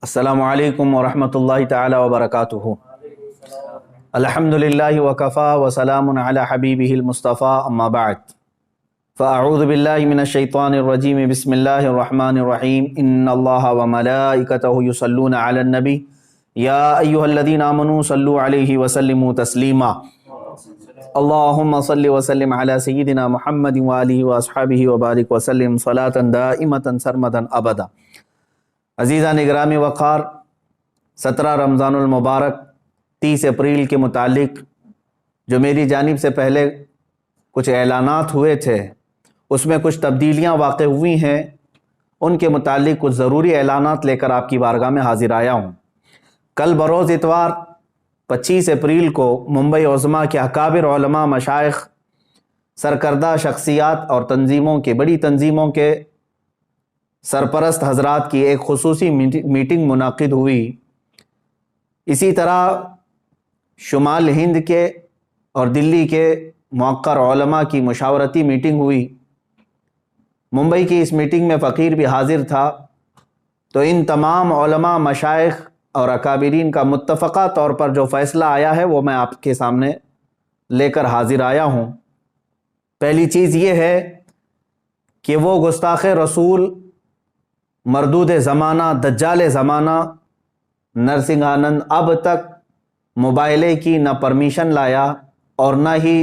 السلام علیکم ورحمۃ اللہ تعالی وبرکاتہ۔ الحمدللہ وکفا وسلام علی حبیبہ المصطفیٰ، اما بعد فاعوذ باللہ من الشیطان الرجیم، بسم اللہ الرحمن الرحیم۔ ان اللہ وملائکتہ یصلون علی النبی یا ایہا الذین آمنوا صلوا علیہ وسلموا تسلیما۔ اللہم صل وسلم علی سیدنا محمد وآلہ واصحابہ وبارک وسلم صلاۃ دائمۃ سرمدا ابدا۔ عزیزان اکرام وقار، 17 رمضان المبارک 30 اپریل کے متعلق جو میری جانب سے پہلے کچھ اعلانات ہوئے تھے، اس میں کچھ تبدیلیاں واقع ہوئی ہیں۔ ان کے متعلق کچھ ضروری اعلانات لے کر آپ کی بارگاہ میں حاضر آیا ہوں۔ کل بروز اتوار 25 اپریل کو ممبئی عظمیٰ کے اکابر علماء، مشائخ، سرکردہ شخصیات اور تنظیموں کے بڑی تنظیموں کے سرپرست حضرات کی ایک خصوصی میٹنگ منعقد ہوئی۔ اسی طرح شمال ہند کے اور دلی کے موقر علماء کی مشاورتی میٹنگ ہوئی۔ ممبئی کی اس میٹنگ میں فقیر بھی حاضر تھا۔ تو ان تمام علماء، مشائخ اور اکابرین کا متفقہ طور پر جو فیصلہ آیا ہے وہ میں آپ کے سامنے لے کر حاضر آیا ہوں۔ پہلی چیز یہ ہے کہ وہ گستاخ رسول، مردود زمانہ، دجال زمانہ نرسنگھ آنند اب تک مباہلے کی نہ پرمیشن لایا اور نہ ہی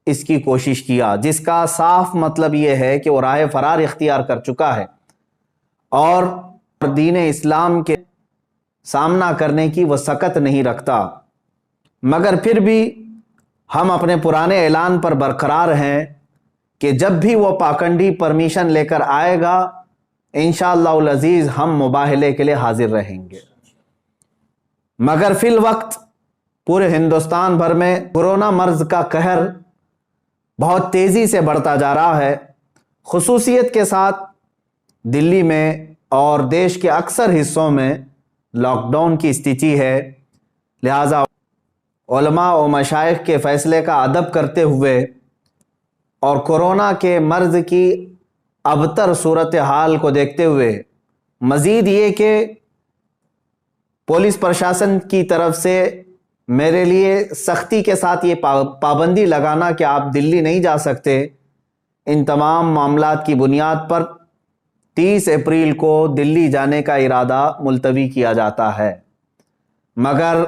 اس کی کوشش کیا، جس کا صاف مطلب یہ ہے کہ وہ راہ فرار اختیار کر چکا ہے اور دین اسلام کے سامنا کرنے کی وہ سکت نہیں رکھتا۔ مگر پھر بھی ہم اپنے پرانے اعلان پر برقرار ہیں کہ جب بھی وہ پاکنڈی پرمیشن لے کر آئے گا، انشاءاللہ العزیز ہم مباہلے کے لیے حاضر رہیں گے۔ مگر فی الوقت پورے ہندوستان بھر میں کورونا مرض کا قہر بہت تیزی سے بڑھتا جا رہا ہے۔ خصوصیت کے ساتھ دلی میں اور دیش کے اکثر حصوں میں لاک ڈاؤن کی استھتی ہے۔ لہٰذا علماء و مشائخ کے فیصلے کا ادب کرتے ہوئے اور کورونا کے مرض کی ابتر صورتحال کو دیکھتے ہوئے، مزید یہ کہ پولیس پرشاسن کی طرف سے میرے لیے سختی کے ساتھ یہ پابندی لگانا کہ آپ دلی نہیں جا سکتے، ان تمام معاملات کی بنیاد پر 30 اپریل کو دلی جانے کا ارادہ ملتوی کیا جاتا ہے۔ مگر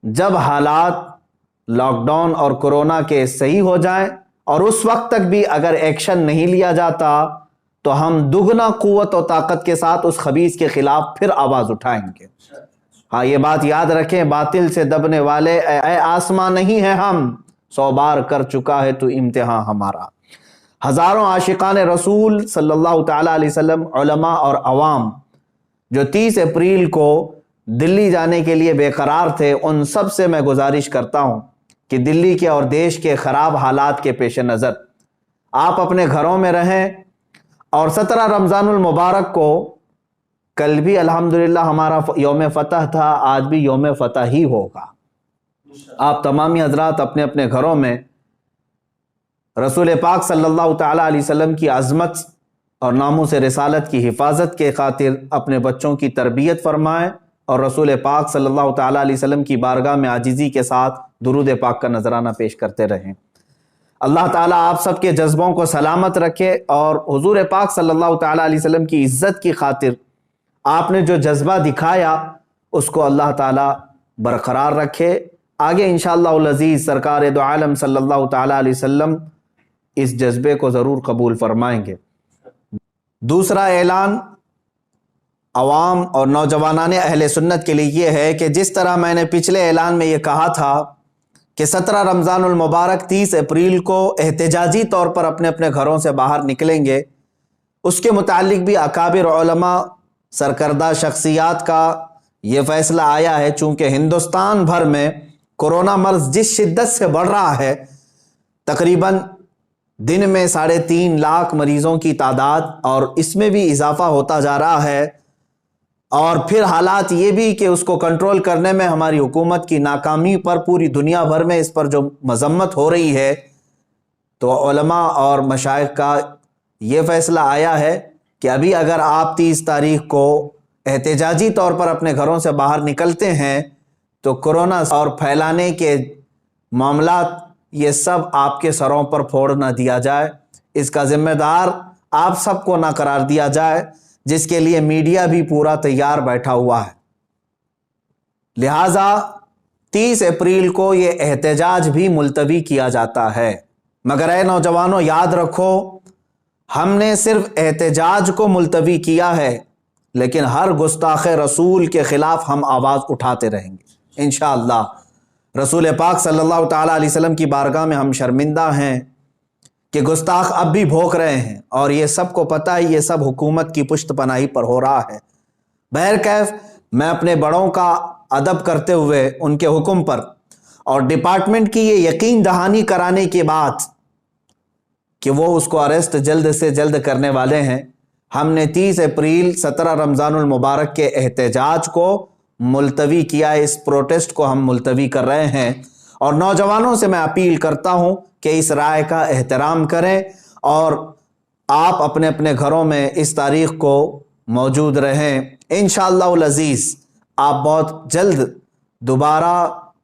جب حالات لاک ڈاؤن اور کورونا کے صحیح ہو جائیں اور اس وقت تک بھی اگر ایکشن نہیں لیا جاتا تو ہم دگنا قوت و طاقت کے ساتھ اس خبیث کے خلاف پھر آواز اٹھائیں گے۔ ہاں، یہ بات یاد رکھیں، باطل سے دبنے والے اے آسمان نہیں ہیں ہم، 100 بار کر چکا ہے تو امتحان ہمارا۔ ہزاروں عاشقان رسول صلی اللہ تعالیٰ علیہ وسلم، علماء اور عوام جو 30 اپریل کو دلی جانے کے لیے بے قرار تھے، ان سب سے میں گزارش کرتا ہوں کہ دلی کے اور دیش کے خراب حالات کے پیش نظر آپ اپنے گھروں میں رہیں، اور 17 رمضان المبارک کو، کل بھی الحمدللہ ہمارا یوم فتح تھا، آج بھی یوم فتح ہی ہوگا۔ آپ تمامی حضرات اپنے اپنے گھروں میں رسول پاک صلی اللہ تعالیٰ علیہ وسلم کی عظمت اور ناموس رسالت کی حفاظت کے خاطر اپنے بچوں کی تربیت فرمائیں اور رسول پاک صلی اللہ تعالیٰ علیہ وسلم کی بارگاہ میں عاجزی کے ساتھ درود پاک کا نذرانہ پیش کرتے رہیں۔ اللہ تعالیٰ آپ سب کے جذبوں کو سلامت رکھے اور حضور پاک صلی اللہ تعالیٰ علیہ وسلم کی عزت کی خاطر آپ نے جو جذبہ دکھایا اس کو اللہ تعالیٰ برقرار رکھے۔ آگے انشاءاللہ العزیز سرکار دو عالم صلی اللہ تعالیٰ علیہ وسلم اس جذبے کو ضرور قبول فرمائیں گے۔ دوسرا اعلان عوام اور نوجوانان اہل سنت کے لیے یہ ہے کہ جس طرح میں نے پچھلے اعلان میں یہ کہا تھا کہ 17 رمضان المبارک 30 اپریل کو احتجاجی طور پر اپنے اپنے گھروں سے باہر نکلیں گے، اس کے متعلق بھی اکابر علماء، سرکردہ شخصیات کا یہ فیصلہ آیا ہے۔ چونکہ ہندوستان بھر میں کورونا مرض جس شدت سے بڑھ رہا ہے، تقریباً دن میں 3.5 لاکھ مریضوں کی تعداد، اور اس میں بھی اضافہ ہوتا جا رہا ہے، اور پھر حالات یہ بھی کہ اس کو کنٹرول کرنے میں ہماری حکومت کی ناکامی پر پوری دنیا بھر میں اس پر جو مذمت ہو رہی ہے، تو علماء اور مشائخ کا یہ فیصلہ آیا ہے کہ ابھی اگر آپ 30 تاریخ کو احتجاجی طور پر اپنے گھروں سے باہر نکلتے ہیں تو کورونا اور پھیلانے کے معاملات یہ سب آپ کے سروں پر پھوڑ نہ دیا جائے، اس کا ذمہ دار آپ سب کو نہ قرار دیا جائے، جس کے لیے میڈیا بھی پورا تیار بیٹھا ہوا ہے۔ لہٰذا 30 اپریل کو یہ احتجاج بھی ملتوی کیا جاتا ہے، مگر اے نوجوانوں یاد رکھو، ہم نے صرف احتجاج کو ملتوی کیا ہے، لیکن ہر گستاخ رسول کے خلاف ہم آواز اٹھاتے رہیں گے انشاءاللہ۔ رسول پاک صلی اللہ تعالیٰ علیہ وسلم کی بارگاہ میں ہم شرمندہ ہیں کہ گستاخ اب بھی بھوک رہے ہیں، اور یہ سب کو پتہ ہے یہ سب حکومت کی پشت پناہی پر ہو رہا ہے۔ بہرکیف میں اپنے بڑوں کا ادب کرتے ہوئے ان کے حکم پر اور ڈپارٹمنٹ کی یہ یقین دہانی کرانے کے بعد کہ وہ اس کو اریسٹ جلد سے جلد کرنے والے ہیں، ہم نے 30 اپریل 17 رمضان المبارک کے احتجاج کو ملتوی کیا ہے۔ اس پروٹیسٹ کو ہم ملتوی کر رہے ہیں، اور نوجوانوں سے میں اپیل کرتا ہوں کہ اس رائے کا احترام کریں اور آپ اپنے اپنے گھروں میں اس تاریخ کو موجود رہیں۔ انشاءاللہ العزیز آپ بہت جلد دوبارہ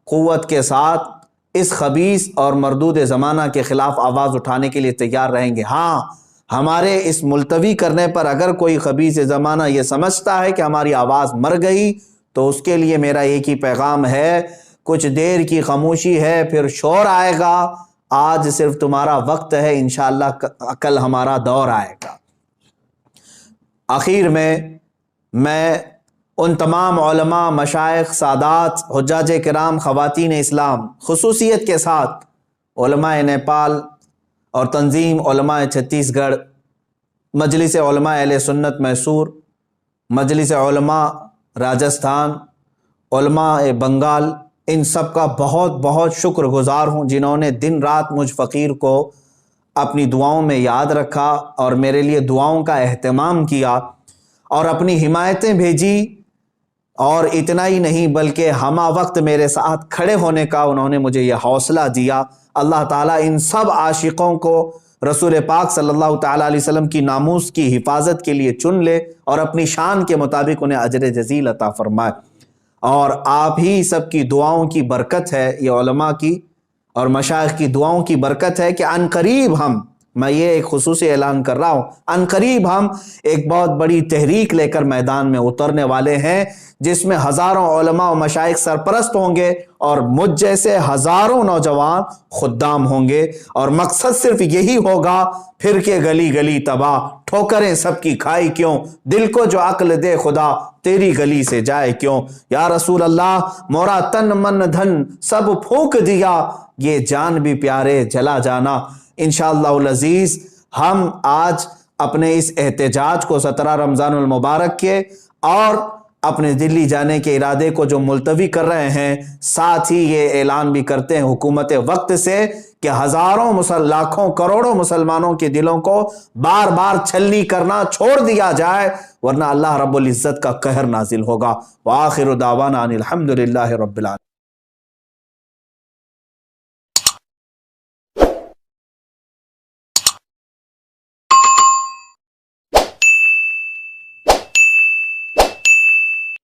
قوت کے ساتھ اس خبیث اور مردود زمانہ کے خلاف آواز اٹھانے کے لیے تیار رہیں گے۔ ہاں، ہمارے اس ملتوی کرنے پر اگر کوئی خبیث زمانہ یہ سمجھتا ہے کہ ہماری آواز مر گئی تو اس کے لیے میرا ایک ہی پیغام ہے، کچھ دیر کی خاموشی ہے پھر شور آئے گا، آج صرف تمہارا وقت ہے، انشاءاللہ کل ہمارا دور آئے گا۔ آخر میں ان تمام علماء، مشائخ، سادات، حجاج کرام، خواتین اسلام، خصوصیت کے ساتھ علماء نیپال اور تنظیم علماء چھتیس گڑھ، مجلس علماء اہل سنت میسور، مجلس علماء راجستھان، علماء بنگال، ان سب کا بہت بہت شکر گزار ہوں جنہوں نے دن رات مجھ فقیر کو اپنی دعاؤں میں یاد رکھا اور میرے لیے دعاؤں کا اہتمام کیا اور اپنی حمایتیں بھیجی، اور اتنا ہی نہیں بلکہ ہمہ وقت میرے ساتھ کھڑے ہونے کا انہوں نے مجھے یہ حوصلہ دیا۔ اللہ تعالیٰ ان سب عاشقوں کو رسول پاک صلی اللہ تعالیٰ علیہ وسلم کی ناموس کی حفاظت کے لیے چن لے اور اپنی شان کے مطابق انہیں اجر جزیل عطا فرمائے۔ اور آپ ہی سب کی دعاؤں کی برکت ہے، یہ علماء کی اور مشائخ کی دعاؤں کی برکت ہے کہ عنقریب میں یہ ایک خصوصی اعلان کر رہا ہوں، عنقریب ہم ایک بہت بڑی تحریک لے کر میدان میں اترنے والے ہیں، جس میں ہزاروں علماء و مشائخ سرپرست ہوں گے اور مجھ جیسے ہزاروں نوجوان خدام ہوں گے، اور مقصد صرف یہی ہوگا، پھر کے گلی گلی تباہ، ٹھوکریں سب کی کھائی کیوں، دل کو جو عقل دے خدا، تیری گلی سے جائے کیوں، یا رسول اللہ مورا تن من دھن سب پھونک دیا، یہ جان بھی پیارے جلا جانا۔ انشاءاللہ العزیز ہم آج اپنے اس احتجاج کو 17 رمضان المبارک کے اور اپنے دلی جانے کے ارادے کو جو ملتوی کر رہے ہیں، ساتھ ہی یہ اعلان بھی کرتے ہیں حکومت وقت سے کہ ہزاروں لاکھوں کروڑوں مسلمانوں کے دلوں کو بار بار چھلنی کرنا چھوڑ دیا جائے، ورنہ اللہ رب العزت کا قہر نازل ہوگا۔ وآخر دعوانا ان الحمدللہ رب العالمین۔